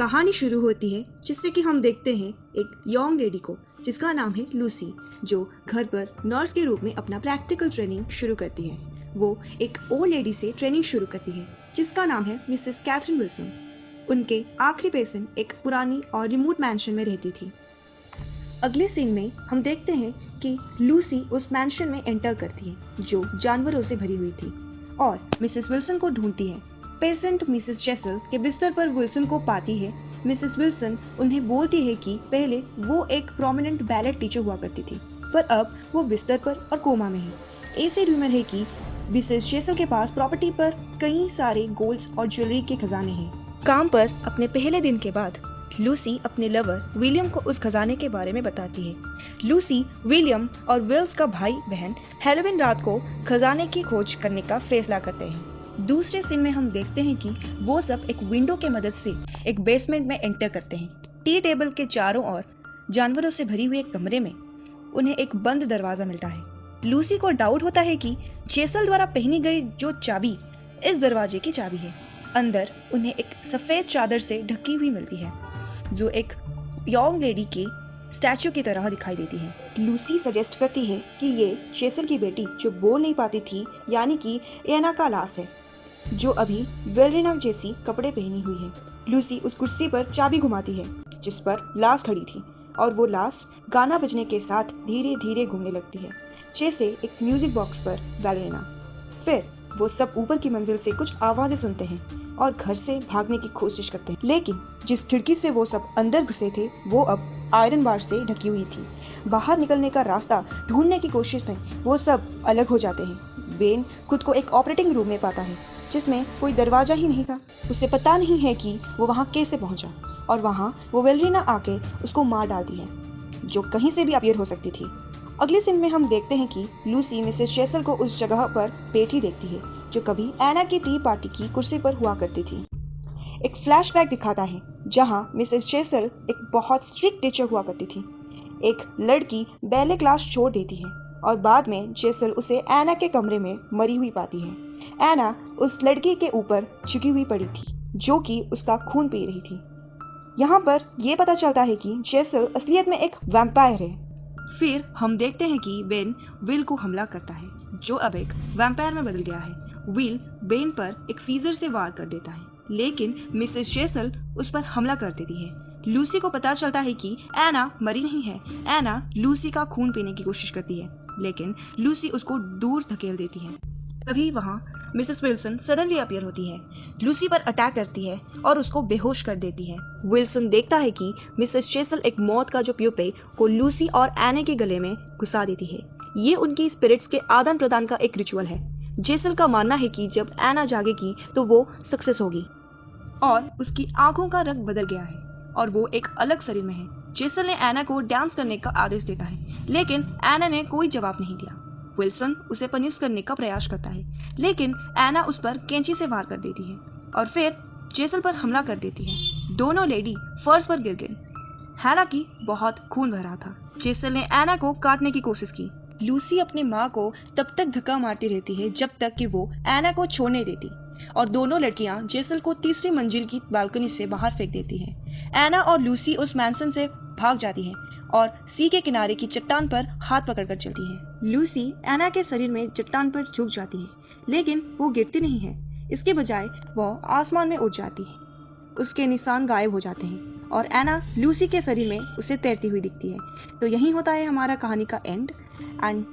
कहानी शुरू होती है जिससे कि हम देखते हैं एक यंग लेडी को जिसका नाम है लूसी, जो घर पर नर्स के रूप में अपना प्रैक्टिकल ट्रेनिंग शुरू करती है। वो एक ओल्ड लेडी से ट्रेनिंग शुरू करती है जिसका नाम है मिसेस कैथरीन विल्सन। उनके आखिरी पेशेंट एक पुरानी और रिमोट मैंशन में रहती थी। अगले सीन में हम देखते हैं कि लूसी उस मैंशन में एंटर करती है जो जानवरों से भरी हुई थी और मिसेस विल्सन को ढूंढती है। पेशेंट मिसेस चेसल के बिस्तर पर विल्सन को पाती है। मिसेस विल्सन उन्हें बोलती है कि पहले वो एक प्रोमिनेंट बैलेट टीचर हुआ करती थी, पर अब वो बिस्तर पर और कोमा में है। ऐसे रूमर है कि मिसेस चेसल के पास प्रॉपर्टी पर कई सारे गोल्ड्स और ज्वेलरी के खजाने हैं। काम पर अपने पहले दिन के बाद लूसी अपने लवर विलियम को उस खजाने के बारे में बताती है। लूसी, विलियम और विल्स का भाई बहन हैलोवीन रात को खजाने की खोज करने का फैसला करते हैं। दूसरे सीन में हम देखते हैं कि वो सब एक विंडो के मदद से एक बेसमेंट में एंटर करते हैं। टी टेबल के चारों ओर जानवरों से भरी हुई एक कमरे में उन्हें एक बंद दरवाजा मिलता है। लूसी को डाउट होता है कि चेसल द्वारा पहनी गई जो चाबी इस दरवाजे की चाबी है। अंदर उन्हें एक सफेद चादर से ढकी हुई मिलती है जो एक यंग लेडी के स्टैचू की तरह दिखाई देती है। लूसी सजेस्ट करती है कि ये चेसल की बेटी जो बोल नहीं पाती थी यानी कि एना का लाश है, जो अभी वेलरिना जैसी कपड़े पहनी हुई है। लूसी उस कुर्सी पर चाबी घुमाती है जिस पर लाश खड़ी थी और वो लाश गाना बजने के साथ धीरे धीरे घूमने लगती है जैसे एक म्यूजिक बॉक्स पर वेलरिना। फिर वो सब ऊपर की मंजिल से कुछ आवाजें सुनते हैं और घर से भागने की कोशिश करते हैं, लेकिन जिस खिड़की से वो सब अंदर घुसे थे वो अब आयरन बार से ढकी हुई थी। बाहर निकलने का रास्ता ढूंढने की कोशिश में वो सब अलग हो जाते हैं। बेन खुद को एक ऑपरेटिंग रूम में पाता है जिसमें कोई दरवाजा ही नहीं था। उसे पता नहीं है कि वो वहाँ कैसे पहुंचा और वहाँ वो वेलरिना आके उसको मार डालती है जो कहीं से भी अपीयर हो सकती थी। अगले सीन में हम देखते हैं कि लूसी मिसेस चेसल को उस जगह पर बैठी देखती है जो कभी एना की टी पार्टी की कुर्सी पर हुआ करती थी। एक फ्लैशबैक दिखाता है जहां मिसेस चेसल एक बहुत स्ट्रिक्ट टीचर हुआ करती थी। एक लड़की बैले क्लास छोड़ देती है और बाद में चेसल उसे एना के कमरे में मरी हुई पाती है। एना उस लड़की के ऊपर झुकी हुई पड़ी थी जो कि उसका खून पी रही थी। यहाँ पर यह पता चलता है कि चेसल असलियत में एक वैम्पायर है। फिर हम देखते हैं कि बेन विल को हमला करता है जो अब एक वैम्पायर में बदल गया है। विल बेन पर एक सीजर से वार कर देता है, लेकिन मिसेस चेसल उस पर हमला कर देती है। लूसी को पता चलता है कि एना मरी नहीं है। एना लूसी का खून पीने की कोशिश करती है, लेकिन लूसी उसको दूर धकेल देती है। तभी वहाँ मिसेस विल्सन सडनली अपीयर होती है, लूसी पर अटैक करती है और उसको बेहोश कर देती है। विल्सन देखता है कि मिसेस चेसल एक मौत का जो प्यूपे को लूसी और एना के गले में घुसा देती है। ये उनकी स्पिरिट्स के आदान प्रदान का एक रिचुअल है। चेसल का मानना है कि जब एना जागेगी तो वो सक्सेस होगी और उसकी आंखों का रंग बदल गया है और वो एक अलग शरीर में है। चेसल ने एना को डांस करने का आदेश देता है, लेकिन एना ने कोई जवाब नहीं दिया। विल्सन उसे पनिश करने का प्रयास करता है, लेकिन एना उस पर कैंची से वार कर देती है और फिर चेसल पर हमला कर देती है। दोनों लेडी फर्श पर गिर गई, हालांकि बहुत खून बह रहा था। चेसल ने एना को काटने की कोशिश की। लूसी अपनी माँ को तब तक धक्का मारती रहती है जब तक कि वो एना को छोड़ने देती और दोनों लड़कियां चेसल को तीसरी मंजिल की बालकनी से बाहर फेंक देती हैं। एना और लूसी उस मैंसन से भाग जाती हैं और सी के किनारे की चट्टान पर हाथ पकड़कर चलती है। लूसी एना के शरीर में चट्टान पर झुक जाती है, लेकिन वो गिरती नहीं है। इसके बजाय वो आसमान में उड़ जाती है। उसके निशान गायब हो जाते हैं और एना लूसी के शरीर में उसे तैरती हुई दिखती है। तो यही होता है हमारा कहानी का एंड। एंड